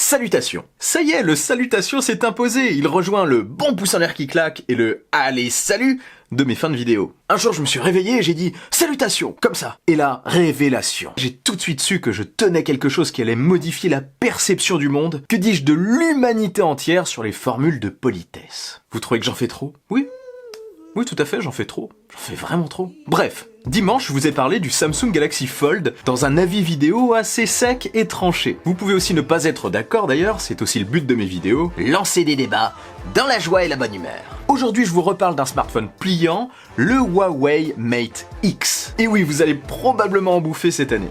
Salutations. Ça y est, le salutation s'est imposé. Il rejoint le bon pouce en l'air qui claque et le allez salut de mes fins de vidéo. Un jour je me suis réveillé et j'ai dit salutations, comme ça. Et là, révélation. J'ai tout de suite su que je tenais quelque chose qui allait modifier la perception du monde, que dis-je, de l'humanité entière sur les formules de politesse. Vous trouvez que j'en fais trop? Oui, tout à fait, j'en fais trop. J'en fais vraiment trop. Bref, dimanche, je vous ai parlé du Samsung Galaxy Fold dans un avis vidéo assez sec et tranché. Vous pouvez aussi ne pas être d'accord d'ailleurs, c'est aussi le but de mes vidéos, lancer des débats dans la joie et la bonne humeur. Aujourd'hui, je vous reparle d'un smartphone pliant, le Huawei Mate X. Et oui, vous allez probablement en bouffer cette année.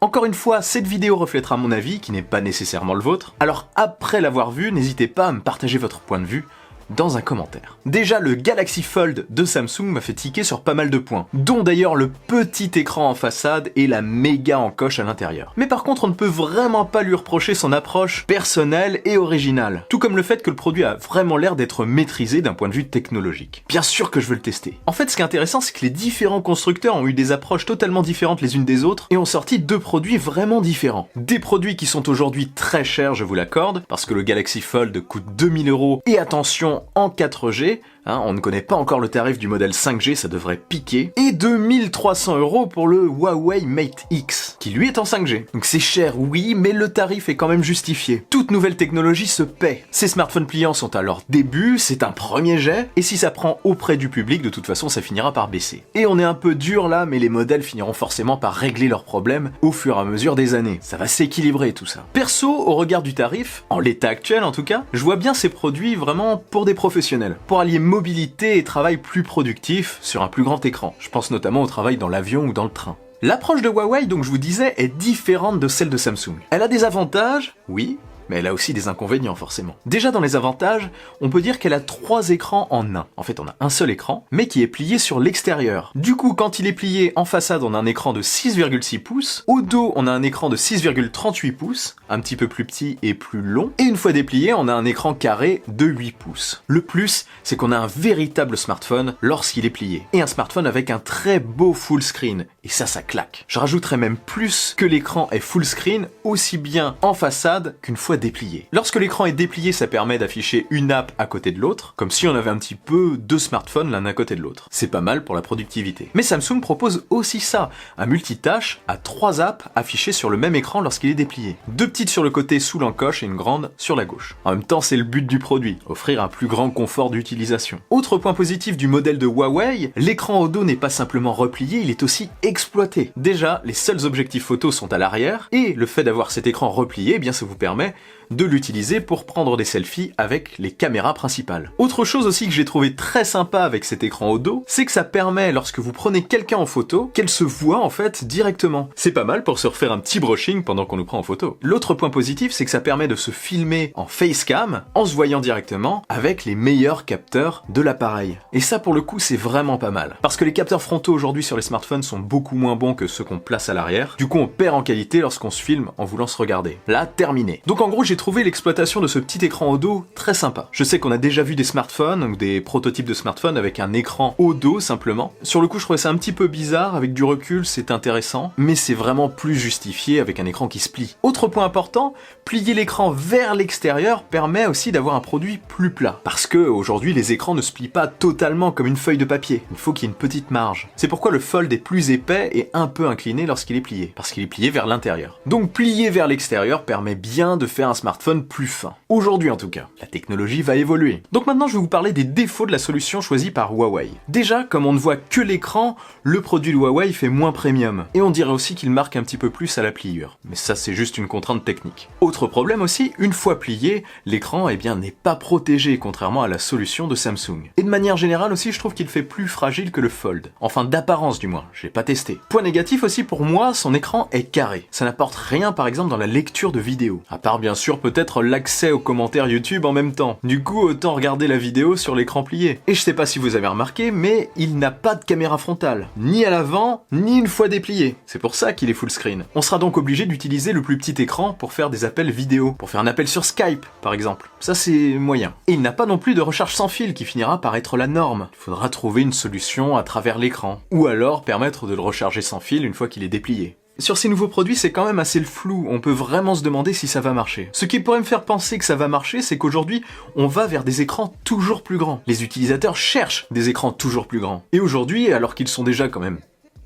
Encore une fois, cette vidéo reflètera mon avis, qui n'est pas nécessairement le vôtre. Alors après l'avoir vu, n'hésitez pas à me partager votre point de vue dans un commentaire. Déjà, le Galaxy Fold de Samsung m'a fait tiquer sur pas mal de points, dont d'ailleurs le petit écran en façade et la méga encoche à l'intérieur. Mais par contre, on ne peut vraiment pas lui reprocher son approche personnelle et originale, tout comme le fait que le produit a vraiment l'air d'être maîtrisé d'un point de vue technologique. Bien sûr que je veux le tester. En fait, ce qui est intéressant, c'est que les différents constructeurs ont eu des approches totalement différentes les unes des autres et ont sorti deux produits vraiment différents. Des produits qui sont aujourd'hui très chers, je vous l'accorde, parce que le Galaxy Fold coûte 2000 € et attention, en 4G, on ne connaît pas encore le tarif du modèle 5G, ça devrait piquer, et 2300 € pour le Huawei Mate X, qui lui est en 5G. Donc c'est cher, oui, mais le tarif est quand même justifié. Toute nouvelle technologie se paie. Ces smartphones pliants sont à leur début, c'est un premier jet, et si ça prend auprès du public, de toute façon ça finira par baisser. Et on est un peu dur là, mais les modèles finiront forcément par régler leurs problèmes au fur et à mesure des années. Ça va s'équilibrer tout ça. Perso, au regard du tarif, en l'état actuel en tout cas, je vois bien ces produits vraiment pour des professionnels, pour allier mobilité et travail plus productif sur un plus grand écran. Je pense notamment au travail dans l'avion ou dans le train. L'approche de Huawei, donc je vous disais, est différente de celle de Samsung. Elle a des avantages, oui, mais elle a aussi des inconvénients forcément. Déjà dans les avantages, on peut dire qu'elle a 3 écrans en un. En fait, on a un seul écran, mais qui est plié sur l'extérieur. Du coup, quand il est plié en façade, on a un écran de 6,6 pouces. Au dos, on a un écran de 6,38 pouces, un petit peu plus petit et plus long. Et une fois déplié, on a un écran carré de 8 pouces. Le plus, c'est qu'on a un véritable smartphone lorsqu'il est plié. Et un smartphone avec un très beau full screen. Et ça claque. Je rajouterais même plus que l'écran est full screen, aussi bien en façade qu'une fois déplié. Lorsque l'écran est déplié, ça permet d'afficher une app à côté de l'autre, comme si on avait un petit peu deux smartphones l'un à côté de l'autre. C'est pas mal pour la productivité. Mais Samsung propose aussi ça, un multitâche à 3 apps affichées sur le même écran lorsqu'il est déplié. 2 petites sur le côté sous l'encoche et une grande sur la gauche. En même temps, c'est le but du produit, offrir un plus grand confort d'utilisation. Autre point positif du modèle de Huawei, l'écran au dos n'est pas simplement replié, il est aussi exploité. Déjà, les seuls objectifs photos sont à l'arrière, et le fait d'avoir cet écran replié, eh bien ça vous permet de l'utiliser pour prendre des selfies avec les caméras principales. Autre chose aussi que j'ai trouvé très sympa avec cet écran au dos, c'est que ça permet, lorsque vous prenez quelqu'un en photo, qu'elle se voit en fait directement. C'est pas mal pour se refaire un petit brushing pendant qu'on nous prend en photo. L'autre point positif, c'est que ça permet de se filmer en facecam, en se voyant directement, avec les meilleurs capteurs de l'appareil. Et ça pour le coup, c'est vraiment pas mal. Parce que les capteurs frontaux aujourd'hui sur les smartphones sont beaucoup moins bons que ceux qu'on place à l'arrière. Du coup, on perd en qualité lorsqu'on se filme en voulant se regarder. Là, terminé. Donc en gros, j'ai trouvé l'exploitation de ce petit écran au dos très sympa. Je sais qu'on a déjà vu des smartphones ou des prototypes de smartphones avec un écran au dos simplement. Sur le coup, je trouvais ça un petit peu bizarre, avec du recul, c'est intéressant, mais c'est vraiment plus justifié avec un écran qui se plie. Autre point important, plier l'écran vers l'extérieur permet aussi d'avoir un produit plus plat. Parce que aujourd'hui, les écrans ne se plient pas totalement comme une feuille de papier. Il faut qu'il y ait une petite marge. C'est pourquoi le Fold est plus épais et un peu incliné lorsqu'il est plié, parce qu'il est plié vers l'intérieur. Donc plier vers l'extérieur permet bien de faire un smartphone plus fin. Aujourd'hui en tout cas, la technologie va évoluer. Donc maintenant je vais vous parler des défauts de la solution choisie par Huawei. Déjà, comme on ne voit que l'écran, le produit de Huawei fait moins premium. Et on dirait aussi qu'il marque un petit peu plus à la pliure. Mais ça c'est juste une contrainte technique. Autre problème aussi, une fois plié, l'écran n'est pas protégé contrairement à la solution de Samsung. Et de manière générale aussi, je trouve qu'il fait plus fragile que le Fold. Enfin d'apparence du moins, j'ai pas testé. Point négatif aussi pour moi, son écran est carré. Ça n'apporte rien par exemple dans la lecture de vidéos. À part bien sûr assure peut-être l'accès aux commentaires YouTube en même temps. Du coup, autant regarder la vidéo sur l'écran plié. Et je sais pas si vous avez remarqué, mais il n'a pas de caméra frontale. Ni à l'avant, ni une fois déplié. C'est pour ça qu'il est full screen. On sera donc obligé d'utiliser le plus petit écran pour faire des appels vidéo. Pour faire un appel sur Skype, par exemple. Ça, c'est moyen. Et il n'a pas non plus de recharge sans fil qui finira par être la norme. Il faudra trouver une solution à travers l'écran. Ou alors permettre de le recharger sans fil une fois qu'il est déplié. Sur ces nouveaux produits, c'est quand même assez le flou, on peut vraiment se demander si ça va marcher. Ce qui pourrait me faire penser que ça va marcher, c'est qu'aujourd'hui, on va vers des écrans toujours plus grands. Les utilisateurs cherchent des écrans toujours plus grands. Et aujourd'hui, alors qu'ils sont déjà quand même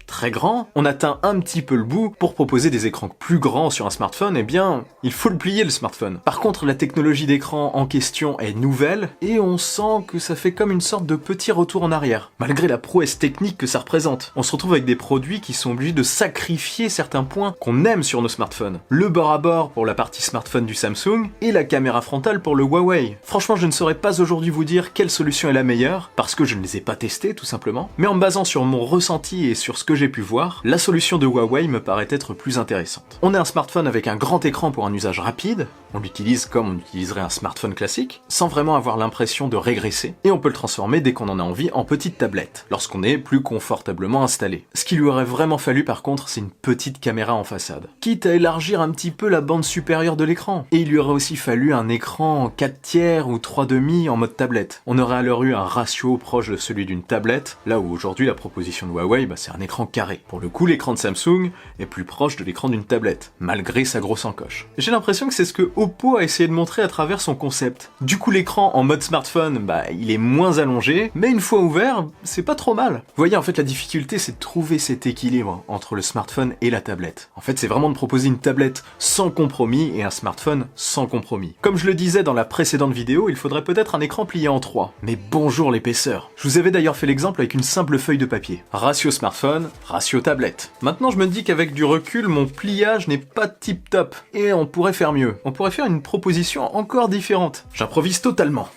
très grand, on atteint un petit peu le bout. Pour proposer des écrans plus grands sur un smartphone, eh bien, il faut le plier le smartphone. Par contre, la technologie d'écran en question est nouvelle, et on sent que ça fait comme une sorte de petit retour en arrière, malgré la prouesse technique que ça représente. On se retrouve avec des produits qui sont obligés de sacrifier certains points qu'on aime sur nos smartphones. Le bord à bord pour la partie smartphone du Samsung, et la caméra frontale pour le Huawei. Franchement, je ne saurais pas aujourd'hui vous dire quelle solution est la meilleure, parce que je ne les ai pas testées tout simplement, mais en me basant sur mon ressenti et sur ce que j'ai pu voir, la solution de Huawei me paraît être plus intéressante. On a un smartphone avec un grand écran pour un usage rapide, on l'utilise comme on utiliserait un smartphone classique, sans vraiment avoir l'impression de régresser, et on peut le transformer dès qu'on en a envie en petite tablette, lorsqu'on est plus confortablement installé. Ce qu'il lui aurait vraiment fallu par contre, c'est une petite caméra en façade, quitte à élargir un petit peu la bande supérieure de l'écran. Et il lui aurait aussi fallu un écran 4/3 ou 3/2 en mode tablette. On aurait alors eu un ratio proche de celui d'une tablette, là où aujourd'hui la proposition de Huawei, c'est un écran carré. Pour le coup, l'écran de Samsung est plus proche de l'écran d'une tablette, malgré sa grosse encoche. J'ai l'impression que c'est ce que Oppo a essayé de montrer à travers son concept. Du coup, l'écran en mode smartphone, il est moins allongé, mais une fois ouvert, c'est pas trop mal. Vous voyez, en fait, la difficulté, c'est de trouver cet équilibre entre le smartphone et la tablette. En fait, c'est vraiment de proposer une tablette sans compromis et un smartphone sans compromis. Comme je le disais dans la précédente vidéo, il faudrait peut-être un écran plié en 3. Mais bonjour l'épaisseur. Je vous avais d'ailleurs fait l'exemple avec une simple feuille de papier. Ratio smartphone, ratio tablette. Maintenant, je me dis qu'avec du recul, mon pliage n'est pas tip top. Et on pourrait faire mieux. On pourrait faire une proposition encore différente. J'improvise totalement.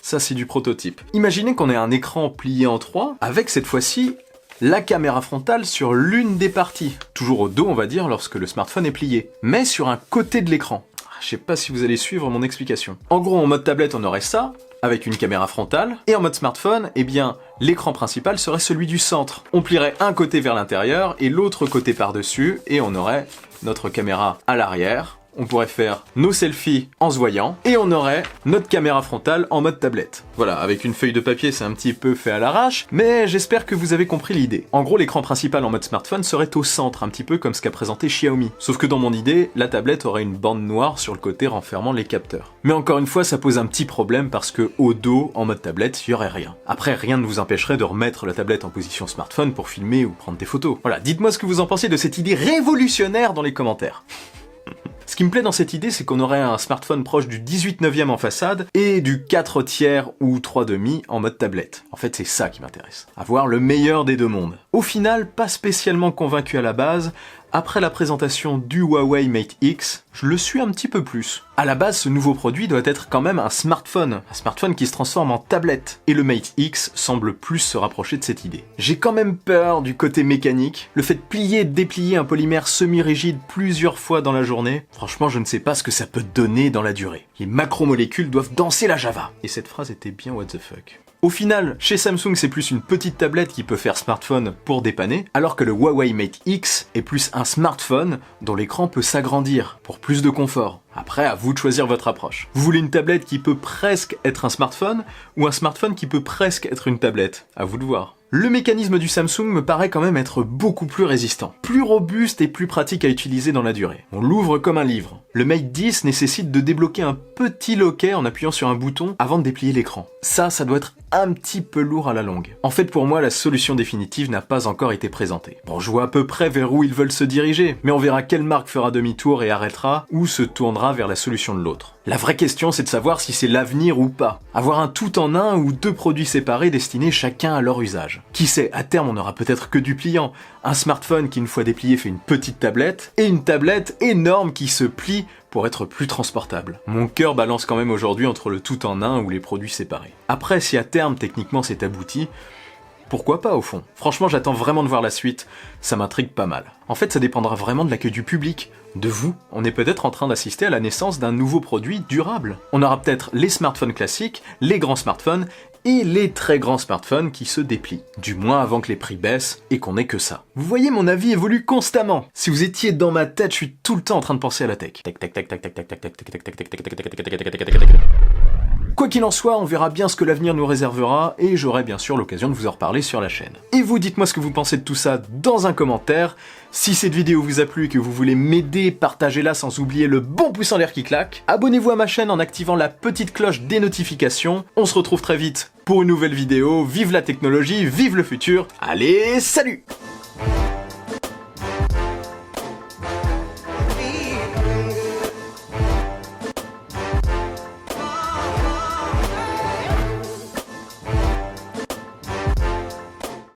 Ça, c'est du prototype. Imaginez qu'on ait un écran plié en 3, avec cette fois-ci la caméra frontale sur l'une des parties. Toujours au dos, on va dire, lorsque le smartphone est plié. Mais sur un côté de l'écran. Je sais pas si vous allez suivre mon explication. En gros, en mode tablette, on aurait ça, avec une caméra frontale, et en mode smartphone, eh bien, l'écran principal serait celui du centre. On plierait un côté vers l'intérieur et l'autre côté par-dessus, et on aurait notre caméra à l'arrière. On pourrait faire nos selfies en se voyant, et on aurait notre caméra frontale en mode tablette. Voilà, avec une feuille de papier, c'est un petit peu fait à l'arrache, mais j'espère que vous avez compris l'idée. En gros, l'écran principal en mode smartphone serait au centre, un petit peu comme ce qu'a présenté Xiaomi. Sauf que dans mon idée, la tablette aurait une bande noire sur le côté renfermant les capteurs. Mais encore une fois, ça pose un petit problème parce que au dos, en mode tablette, il y aurait rien. Après, rien ne vous empêcherait de remettre la tablette en position smartphone pour filmer ou prendre des photos. Voilà, dites-moi ce que vous en pensez de cette idée révolutionnaire dans les commentaires. Ce qui me plaît dans cette idée, c'est qu'on aurait un smartphone proche du 18/9 en façade et du 4/3 ou 3/2 en mode tablette. En fait, c'est ça qui m'intéresse. Avoir le meilleur des deux mondes. Au final, pas spécialement convaincu à la base. Après la présentation du Huawei Mate X, je le suis un petit peu plus. À la base, ce nouveau produit doit être quand même un smartphone qui se transforme en tablette. Et le Mate X semble plus se rapprocher de cette idée. J'ai quand même peur du côté mécanique. Le fait de plier et de déplier un polymère semi-rigide plusieurs fois dans la journée, franchement, je ne sais pas ce que ça peut donner dans la durée. Les macromolécules doivent danser la Java. Et cette phrase était bien what the fuck. Au final, chez Samsung, c'est plus une petite tablette qui peut faire smartphone pour dépanner, alors que le Huawei Mate X est plus un smartphone dont l'écran peut s'agrandir pour plus de confort. Après, à vous de choisir votre approche. Vous voulez une tablette qui peut presque être un smartphone, ou un smartphone qui peut presque être une tablette? À vous de voir. Le mécanisme du Samsung me paraît quand même être beaucoup plus résistant, plus robuste et plus pratique à utiliser dans la durée. On l'ouvre comme un livre. Le Mate 10 nécessite de débloquer un petit loquet en appuyant sur un bouton avant de déplier l'écran. Ça doit être un petit peu lourd à la longue. En fait, pour moi, la solution définitive n'a pas encore été présentée. Bon, je vois à peu près vers où ils veulent se diriger, mais on verra quelle marque fera demi-tour et arrêtera, ou se tournera vers la solution de l'autre. La vraie question, c'est de savoir si c'est l'avenir ou pas. Avoir un tout en un ou deux produits séparés destinés chacun à leur usage. Qui sait, à terme, on n'aura peut-être que du pliant. Un smartphone qui, une fois déplié, fait une petite tablette, et une tablette énorme qui se plie pour être plus transportable. Mon cœur balance quand même aujourd'hui entre le tout en un ou les produits séparés. Après, si à terme, techniquement, c'est abouti, pourquoi pas au fond. Franchement, j'attends vraiment de voir la suite, ça m'intrigue pas mal. En fait, ça dépendra vraiment de l'accueil du public, de vous. On est peut-être en train d'assister à la naissance d'un nouveau produit durable. On aura peut-être les smartphones classiques, les grands smartphones, et les très grands smartphones qui se déplient. Du moins avant que les prix baissent et qu'on ait que ça. Vous voyez, mon avis évolue constamment. Si vous étiez dans ma tête, je suis tout le temps en train de penser à la tech. Quoi qu'il en soit, on verra bien ce que l'avenir nous réservera, et j'aurai bien sûr l'occasion de vous en reparler sur la chaîne. Et vous, dites-moi ce que vous pensez de tout ça dans un commentaire. Si cette vidéo vous a plu et que vous voulez m'aider, partagez-la sans oublier le bon pouce en l'air qui claque. Abonnez-vous à ma chaîne en activant la petite cloche des notifications. On se retrouve très vite pour une nouvelle vidéo. Vive la technologie, vive le futur. Allez, salut!